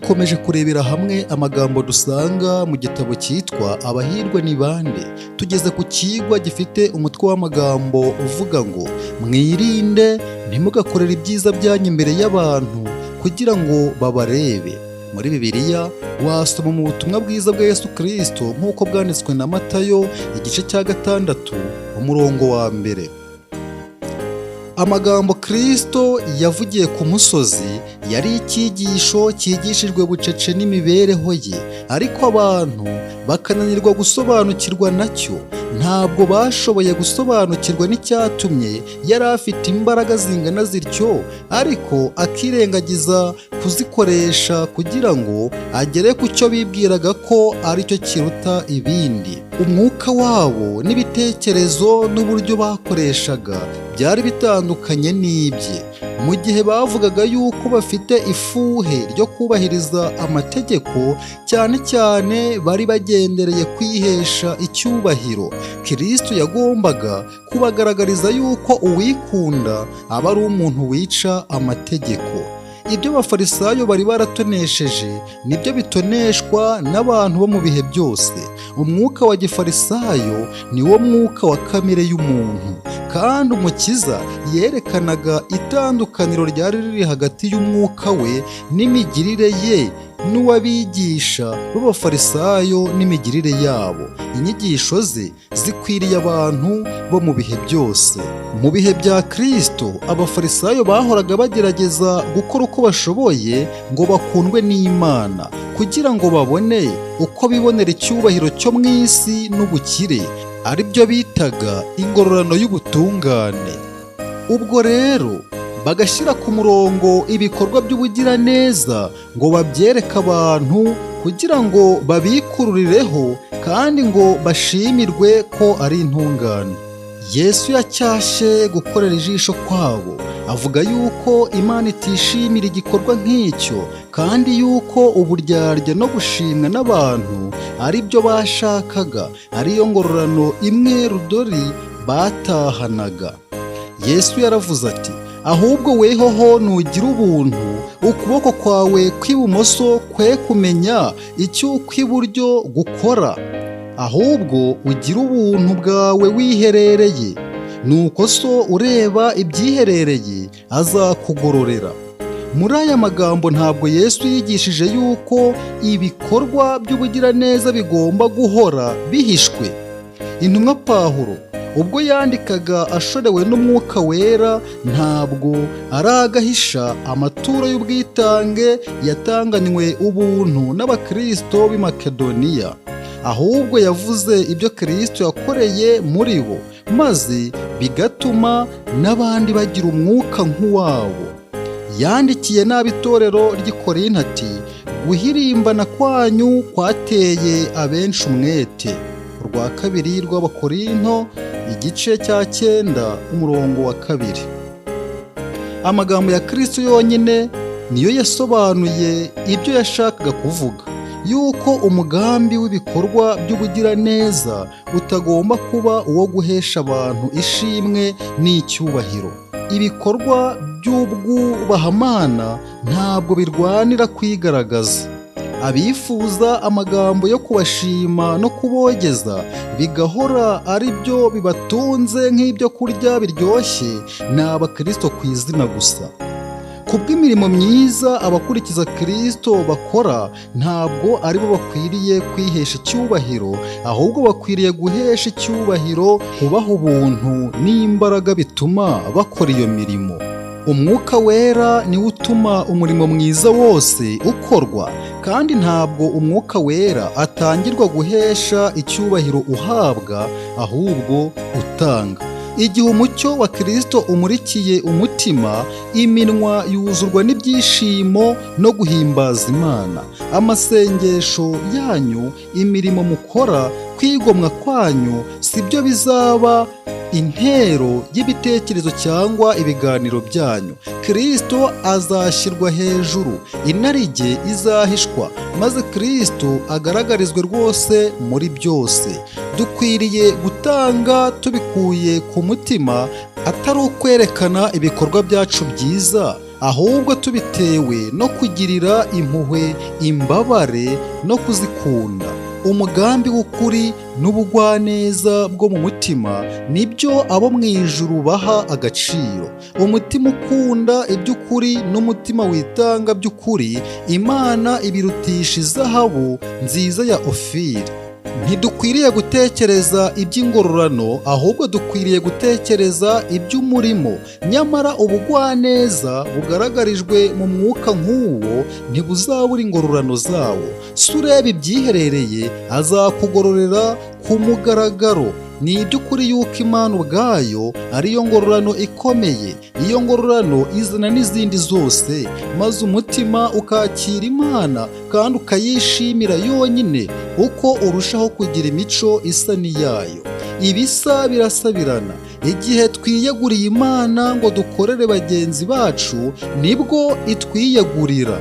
Dukomeje kurebera hamwe amagambo dusanga mu gitabo cyitwa abahirwa ni bande. Tugeze ku cyigwa gifite umutwe w'amagambo uvuga ngo mwirinde ntimugakorere ibyiza byanyu imbere y'abantu kugira ngo babarebe. Muri Bibiliya wasoma mu butumwa bwiza bwa Yesu Kristo nk'uko bwanditswe na Matayo igice cya 6 umurongo wa 1. Amagambo Kristo yavugiye ku musozi yari icyigisho cyigishijwe bucece n'imibereho ye, ariko abantu bakananirwa gusobanukirwa nacyo. Ntabwo bashoboye gusobanukirwa n'icyatumye yari afite imbaraga zingana zityo, ariko akirengagiza kuzikoresha kugira ngo agere ku cyo bibwiraga ko ari cyo kiruta ibindi. Umwuka wabo n'ibitekerezo n'uburyo bakoreshaga byari bitandukanye n'ibye. Mu gihe bavugaga yuko bafite ifuhe ryo kubahiriza amategeko, cyane cyane bari bagendereye kwihesha icyubahiro, Kristo yagombaga kubagaragariza yuko uwikunda aba ari umuntu wica amategeko. Ibyo abafarisayo bari baratonesheje nibyo bitoneshwa n'abantu bo mu bihe byose. Umwuka wa gifarisayo ni wo mwuka wa kamere y'umuntu, kandi Umukiza yerekanaga itandukaniro ryari riri hagati y'umwuka we n'imigirire ye n'uwabigisha b'abafarisayo n'imigirire yabo. Inyigisho ze zikwiriye abantu bo mu bihe byose. Mu bihe bya Kristo abafarisayo bahoraga bagerageza gukora uko bashoboye ngo bakundwe n'Imana, kugira ngo babone uko bibonera icyubahiro cyo mu isi n'ubukire, ari byo bitaga ingororano y'ubutungane. Ubwo rero bagashyira ku murongo ibikorwa by'ubugiraneza ngo babyereke abantu kugira ngo babikururireho kandi ngo bashimirwe ko ari intungane. Yesu yacyashe gukorera ijisho kwabo, avuga yuko Imana itishimira igikorwa nk'icyo, kandi yuko uburyarya no gushimwa n'abantu ari byo bashakaga, ariyo ngororano imwe rudori batahanaga. Yesu yaravuze ati, ahubwo wehoho nugira ubuntu, ukuboko kwawe kw'ibumoso kwe kumenya icyo ukw'iburyo gukora, ahubwo ugira ubuntu bwawe wiherereye, nuko so ureba ibyiherereye azakugororera. Muri aya magambo ntabwo Yesu yigishije yuko ibikorwa by'ubugiraneza bigomba guhora bihishwe. Intumwa Pawulo ubwo yandikaga ashorewe n'Umwuka Wera, ntabwo aragahisha amaturo y'ubwitange yatanganywe ubuntu n'Abakristo b'i Makedoniya, ahubwo yavuze ibyo Kristo yakoreye muri bo, maze bigatuma n'abandi bagira umwuka nk'uwabo. Yandikiye n'ab'itorero ry'i Korinto ati, guhirimbana kwanyu kwateye abenshi umwete. Urwa 2 rw'Abakorinto igice cya 9 umurongo wa 2. Amagambo ya Kristo yonyine niyo yasobanuye ibyo yashakaga kuvuga, yuko umugambi w'ibikorwa by'ubugiraneza utagomba kuba uwo guhesha abantu ishimwe n'icyubahiro. Ibikorwa by'ubwubahamana ntabwo birwanira kwigaragaza. Abifuza amagambo yo kubashima no kubogeza bigahora ari byo bibatunze nk'ibyo kurya biryoshye, ni Abakristo ku izina gusa. Kubw'imirimo myiza abakurikiza Kristo bakora, ntabwo ari bo bakwiriye kwihesha icyubahiro, ahubwo bakwiriye guhesha icyubahiro kubaha ubuntu n'imbaraga bituma bakora iyo mirimo. Umwuka Wera niwe utuma umurimo mwiza wose ukorwa, kandi ntabwo Umwuka Wera atangirwa guhesha icyubahiro uhabwa, ahubwo utanga. Igihe umucyo wa Kristo umurikiye umutima, iminwa yuzurwa n'ibyishimo no guhimbaza Imana. Amasengesho yanyu, imirimo mukora, kwigomwa kwanyu si byo bizaba intero y'ibitekerezo cyangwa ibiganiro byanyu. Kristo azashyirwa hejuru, inarijye izahishwa, maze Kristo agaragarizwe rwose muri byose. Dukwiriye gutanga tubikuye ku mutima, atari ukwerekana ibikorwa byacu byiza, ahubwo tubitewe no kugirira impuhwe imbabare no kuzikunda. Umugambi w'ukuri n'ubugwaneza bwo mu mutima nibyo abo mu ijuru baha agaciro. Umutima ukunda iby'ukuri n'umutima witanga by'ukuri, Imana ibirutisha izahabu nziza ya Ofiri. Ntidukwiriye gutekereza iby'ingororano, ahubwo dukwiriye gutekereza iby'umurimo. Nyamara ubugwaneza bugaragarijwe mu mwuka nk'uwo ntibuzabura ingororano zawo. Se ureba ibyiherereye azakugororera ku mugaragaro. Ni iby'ukuri yuko Imana ubwayo ariyo ngororano ikomeye. Iyo ngororano izana n'izindi zose, maze umutima ukakira Imana kandi ukayishimira yonyine uko urushaho kugira imico isa n'iyayo. Ibisa birasabirana. Igihe twiyeguriye Imana ngo dukorere bagenzi bacu, nibwo itwiyegurira.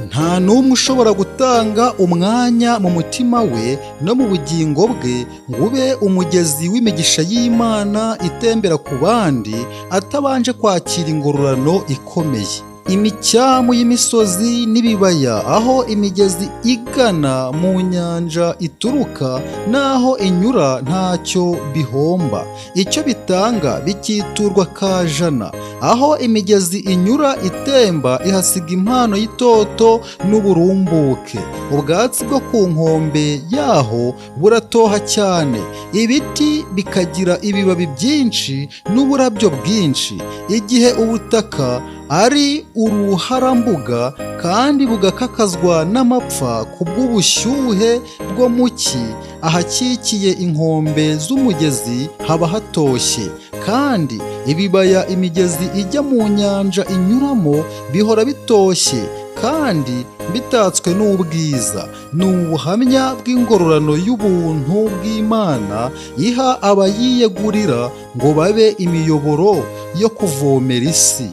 Nta n'umwe ushobora gutanga umwanya mu mutima we no mu bugingo bwe ngo ube umugezi w'imigisha y'Imana itembera ku bandi atabanje kwakira ingororano ikomeye. Imicyamu y'imisozi n'ibibaya, aho imigezi igana mu nyanja ituruka n'aho inyura ntacyo bihomba. Icyo bitanga bikiturwa kajana. Aho imigezi inyura itemba ihasiga impano y'itoto n'uburumbuke. Ubwatsi bwo ku nkombe yaho buratoha cyane, ibiti bikagira ibibabi byinshi n'uburabyo bwinshi. Igihe ubutaka ari uruharambuga kandi bugakakazwa n'amapfa kubw'ubushyuhe bwo mu cyi, ahakikiye inkombe z'umugezi haba hatoshye, kandi ibibaya imigezi ijya mu nyanja inyuramo bihora bitoshye kandi bitatswe n'ubwiza. Ni ubuhamya bw'ingororano y'ubuntu bw'Imana iha abayiyegurira ngo babe imiyoboro yo kuvomera isi.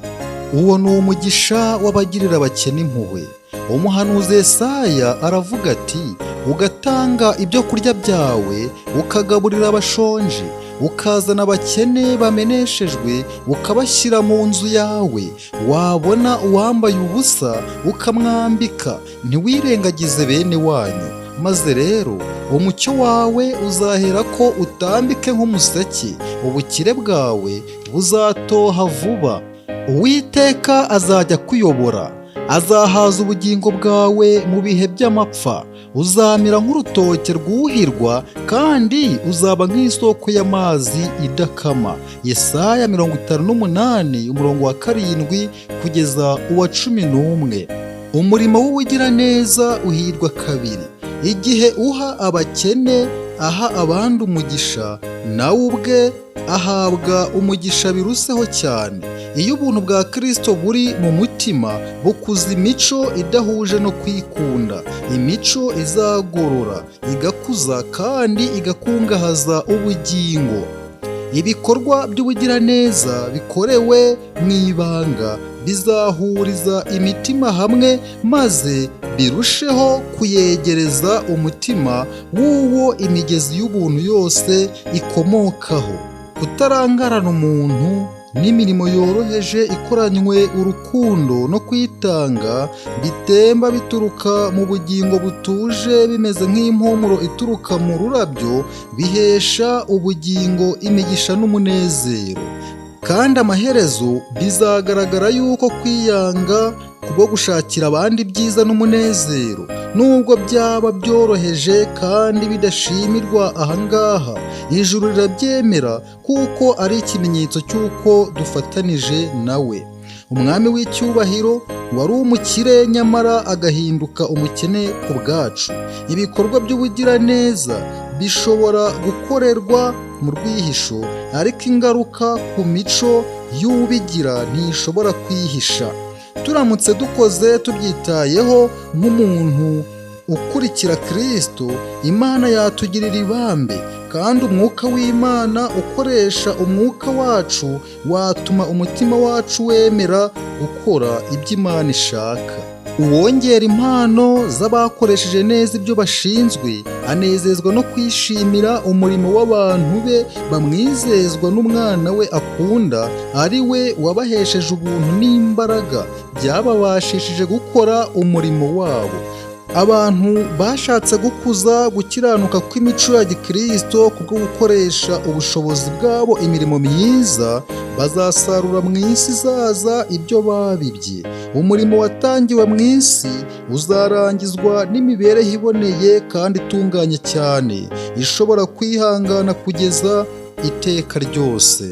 Uwo ni umugisha w'abagirira abakene impuhwe. Umuhanuzi Yesaya aravuga ati, ugatanga ibyo kurya byawe ukagaburira abashonje, ukazana abakene bameneshejwe ukabashyira mu nzu yawe. Wabona uwambaye ubusa ukamwambika, ntiwirengagize bene wanyu. Maze rero umucyo wawe uzahera ko utambike nk'umuseke, ubukire bwawe buzatoha vuba. Uwiteka azajya kuyobora, azahaza ubugingo bwawe mu bihe by'amapfa. Uzamera nk'urutoke rwuhirwa kandi uzaba nk'isoko y'amazi idakama. Yesaya 58 umurongo wa 7 kugeza uwa 11. Umurimo w'ubugiraneza uhirwa kabiri. Igihe uha abakene aha abandi umugisha, nawe ubwe ahabwa umugisha biruseho cyane. Iyo ubuntu bwa Kristo buri mu mutima bukuza imico idahuje no kwikunda. Imico izagorora, igakuza kandi igakungahaza ubugingo. Ibikorwa by'ubugiraneza bikorewe mu ibanga bizahuriza imitima hamwe, maze birusheho kuyegereza umutima w'uwo imigezi y'ubuntu yose ikomokaho. Kutarangarana umuntu n'imirimo yoroheje ikoranywe urukundo no kwitanga, bitemba bituruka mu bugingo butuje bimeze nk'impumuro ituruka mu rurabyo, bihesha ubugingo imigisha n'umunezero. Kandi amaherezo bizagaragara yuko kwiyanga kubwo gushakira abandi ibyiza n'umunezero, nubwo byaba byoroheje kandi bidashimirwa ahangaha, ijuru rirabyemera kuko ari ikimenyetso cy'uko dufatanije nawe. Umwami w'icyubahiro wari umukire nyamara agahinduka umukene ku bwacu. Ibikorwa by'ubugiraneza bishobora gukorerwa mu rwihisho, ariko ingaruka ku mico y'ubigira ntishobora kwihisha. Turamutse dukoze tubyitayeho nk'umuntu ukurikira Kristo, Imana yatugirira ibambe, kandi umwuka w'Imana ukoresha umwuka wacu watuma umutima wacu wemera gukora ibyo Imana ishaka. Uwongera impano z'abakoresheje neza ibyo bashinzwe anezezwa no kwishimira umurimo w'abantu be bamwizezwa n'umwana we akunda, ari we wabahesheje ubuntu n'imbaraga byababashishije gukora umurimo wabo. Abantu bashatse gukuza gukiranuka kw'imico ya Gikristo kubwo gukoresha ubushobozi bwabo imirimo myiza, bazasarura mu isi izaza ibyo babibye. Umurimo watangiwe mu isi uzarangizwa n'imibereho iboneye kandi itunganye cyane, ishobora kwihangana kugeza iteka ryose.